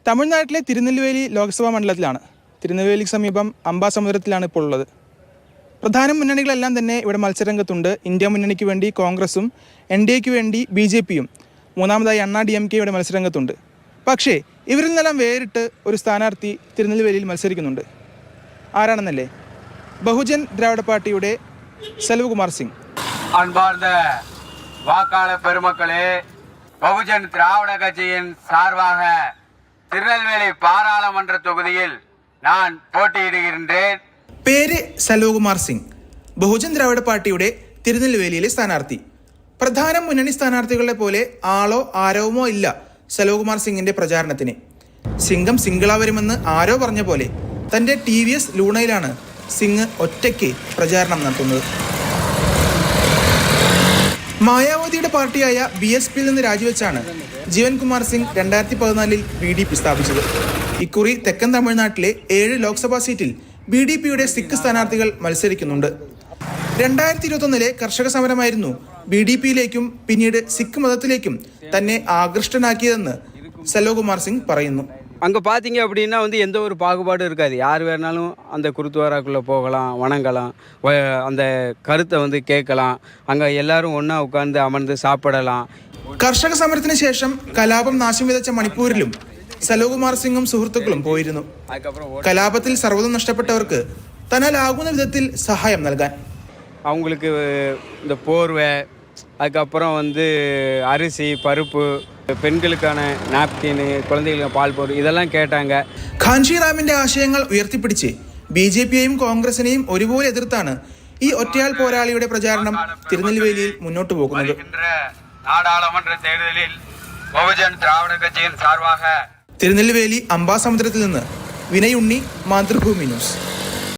തമിഴ്നാട്ടിലെ തിരുനെൽവേലി ലോക്സഭാ മണ്ഡലത്തിലാണ്. തിരുനെൽവേലിക്ക് സമീപം അംബാസമുദ്രത്തിലാണ് ഇപ്പോൾ ഉള്ളത്. പ്രധാന മുന്നണികളെല്ലാം തന്നെ ഇവിടെ മത്സരരംഗത്തുണ്ട്. ഇന്ത്യ മുന്നണിക്ക് വേണ്ടി കോൺഗ്രസും NDAക്ക് വേണ്ടി BJPയും മൂന്നാമതായി അണ്ണാ DMK ഇവിടെ മത്സരരംഗത്തുണ്ട്. പക്ഷേ ഇവരിൽ നിന്നെല്ലാം വേറിട്ട് ഒരു സ്ഥാനാർത്ഥി തിരുനെൽവേലിയിൽ മത്സരിക്കുന്നുണ്ട്. ആരാണെന്നല്ലേ? ബഹുജൻ ദ്രാവിഡ പാർട്ടിയുടെ സെൽവകുമാർ സിംഗ്. அன்பார்ந்த வாக்காளர் பெருமக்களே, பகுஜன் திராவிட கட்சியின் சார்பாக திருநெல்வேலி பாராளுமன்ற தொகுதியில் நான் போட்டியிடுகின்றேன். പേര് സെൽവകുമാർ സിംഗ്, ബഹുജൻ ദ്രാവിഡ പാർട്ടിയുടെ തിരുനെൽവേലിയിലെ സ്ഥാനാർത്ഥി. പ്രധാന മുന്നണി സ്ഥാനാർത്ഥികളെ പോലെ ആളോ ആരവമോ ഇല്ല സെൽവകുമാർ സിംഗിന്റെ പ്രചാരണത്തിന്. സിംഗം സിംഗിളാ വരുമെന്ന് ആരോ പറഞ്ഞ പോലെ തന്റെ TVS ലൂണയിലാണ് സിംഗ് ഒറ്റയ്ക്ക് പ്രചാരണം നടത്തുന്നത്. മായാവതിയുടെ പാർട്ടിയായ BSPയിൽ നിന്ന് രാജിവെച്ചാണ് ജീവൻ കുമാർ സിംഗ് 2014 BDP സ്ഥാപിച്ചത്. ഇക്കുറി തെക്കൻ തമിഴ്നാട്ടിലെ 7 ലോക്സഭാ സീറ്റിൽ BDPയുടെ സിഖ് സ്ഥാനാർത്ഥികൾ മത്സരിക്കുന്നുണ്ട്. 2021 കർഷക സമരമായിരുന്നു BDPയിലേക്കും പിന്നീട് സിഖ് മതത്തിലേക്കും തന്നെ ആകൃഷ്ടനാക്കിയതെന്ന് സെൽവകുമാർ സിംഗ് പറയുന്നു. அங்கே பார்த்தீங்க அப்படின்னா எந்த ஒரு பாகுபாடும் இருக்காது. யார் வேணாலும் அந்த குருத்வாராக்குள்ளே போகலாம், வணங்கலாம், அந்த கருத்தை கேட்கலாம். அங்கே எல்லாரும் ஒன்றா உட்கார்ந்து அமர்ந்து சாப்பிடலாம். കർഷക സമരത്തിന് ശേഷം കലാപം നാശം വിതച്ച മണിപ്പൂരിലും സെൽവകുമാർ സിംഗും സുഹൃത്തുക്കളും പോയിരുന്നു. കലാപത്തിൽ സർവ്വതും നഷ്ടപ്പെട്ടവർക്ക് തന്നാലാകുന്ന വിധത്തിൽ സഹായം നൽകാൻ. அவங்களுக்கு இந்த போர்வை, அதுக்கப்புறம் அரிசி, பருப்பு, പെൺകൾക്കാണ് നാപ്കിന്, കുഴந்தைகளுக்கு പാൽ പോർ, ഇതെല്ലാം കേട്ടാങ്ക. ഖാൻഷിറാമിന്റെ ആശയങ്ങൾ ഉയർത്തിപ്പിടിച്ച് BJPയെയും കോൺഗ്രസിനെയും ഒരുപോലെ എതിർത്താണ് ഈ ഒറ്റയാൾ പോരാളിയുടെ പ്രചാരണം തിരുനെൽവേലിയിൽ മുന്നോട്ട് പോകുന്നത്. തിരുനെൽവേലി അംബാസമുദ്രത്തിൽ നിന്ന് വിനയ് ഉണ്ണി, മാതൃഭൂമി ന്യൂസ്.